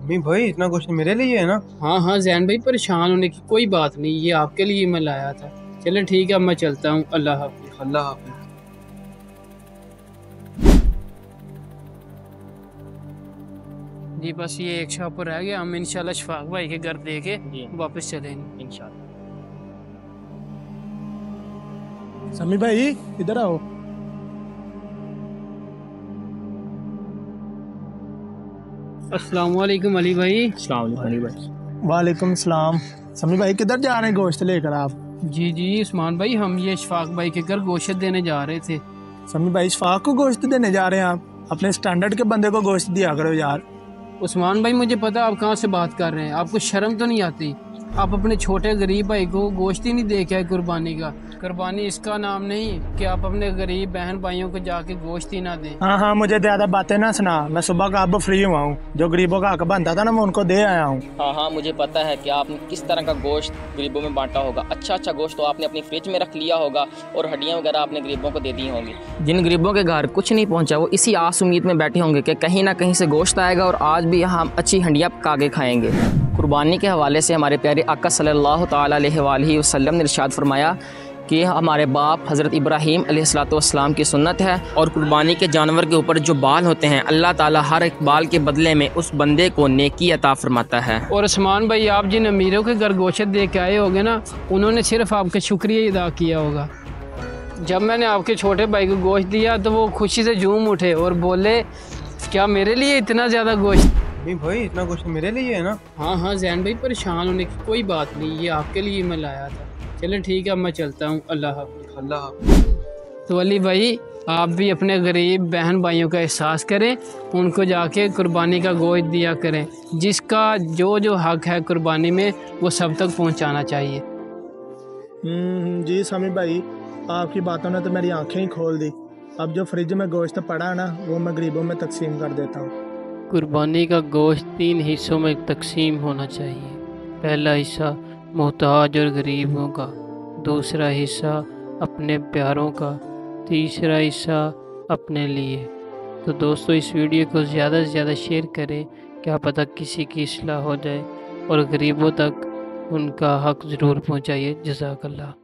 नहीं भाई, इतना गोश्त मेरे लिए है ना। हाँ हाँ जैन भाई, परेशान होने की कोई बात नहीं, ये आपके लिए मैं लाया था। चलें ठीक है, अब मैं चलता हूँ। अल्लाह हाफिज़। अल्लाह हाफिज। जी बस ये एक शॉप रह गया, हम इंशाल्लाह शफाक भाई के घर दे के जी वापस चलेंगे इंशाल्लाह। समी भाई इधर आओ। अस्सलाम वालेकुम अली भाई। अस्सलाम वालेकुम अली भाई। वालेकुम सलाम। समी भाई किधर जा रहे हैं गोश्त लेकर आप? जी जी उस्मान भाई, हम ये शफाक भाई के घर गोश्त देने जा रहे थे। समी भाई शफाक को गोश्त देने जा रहे हैं आप? अपने स्टैंडर्ड के बंदे को गोश्त दिया करो यार। उस्मान भाई मुझे पता आप कहाँ से बात कर रहे हैं, आपको शर्म तो नहीं आती? आप अपने छोटे गरीब भाई को गोश्त ही नहीं दे के आए कुर्बानी का। कुर्बानी इसका नाम नहीं कि आप अपने गरीब बहन भाइयों को जाके गोश्त ही ना दें। हाँ हाँ, मुझे ज़्यादा बातें ना सुना, मैं सुबह का अब फ्री हुआ हूँ। जो गरीबों का हक बनता था ना, मैं उनको दे आया हूँ। हाँ हाँ, मुझे पता है कि आपने किस तरह का गोश्त गरीबों में बांटा होगा। अच्छा अच्छा गोश्त तो आपने अपनी फ्रिज में रख लिया होगा और हड्डियाँ वगैरह आपने गरीबों को दे दी होंगी। जिन गरीबों के घर कुछ नहीं पहुँचा वो इसी आस उम्मीद में बैठे होंगे कि कहीं ना कहीं से गोश्त आएगा और आज भी हम अच्छी हंडियाँ पका के खाएंगे। कुर्बानी के हवाले से हमारे प्यारे आका सल्लल्लाहु ताला अलैहि वसल्लम ने इरशाद फरमाया कि हमारे बाप हज़रत इब्राहीम अलैहिस्सलाम की सुन्नत है और कुर्बानी के जानवर के ऊपर जो बाल होते हैं अल्लाह ताला हर एक बाल के बदले में उस बंदे को नेकी अता फरमाता है। और उस्मान भाई, आप जिन अमीरों के घर गोश्त दे के आए होगे ना, उन्होंने सिर्फ आपका शुक्रिया ही अदा किया होगा। जब मैंने आपके छोटे भाई को गोश्त दिया तो वो खुशी से झूम उठे और बोले, क्या मेरे लिए इतना ज़्यादा गोश्त? नहीं भाई, इतना गोश्त मेरे लिए है ना। हाँ हाँ जैन भाई, परेशान होने की कोई बात नहीं, ये आपके लिए मैं लाया था। चलें ठीक है, अब मैं चलता हूँ। अल्लाह हाफिज़। अल्लाह हाफिज। तो अली भाई, आप भी अपने गरीब बहन भाइयों का एहसास करें, उनको जाके कुर्बानी का गोश्त दिया करें। जिसका जो जो हक है कुर्बानी में, वो सब तक पहुँचाना चाहिए। जी समी भाई, आपकी बातों ने तो मेरी आंखें ही खोल दी। अब जो फ्रिज में गोश्त पड़ा है ना, वो मैं गरीबों में तकसीम कर देता हूँ। कुर्बानी का गोश्त 3 हिस्सों में तकसीम होना चाहिए। पहला हिस्सा मोहताज और गरीबों का, दूसरा हिस्सा अपने प्यारों का, तीसरा हिस्सा अपने लिए। तो दोस्तों, इस वीडियो को ज़्यादा से ज़्यादा शेयर करें, क्या पता किसी की इस्लाह हो जाए, और गरीबों तक उनका हक ज़रूर पहुँचाइए। जज़ाकल्लाह।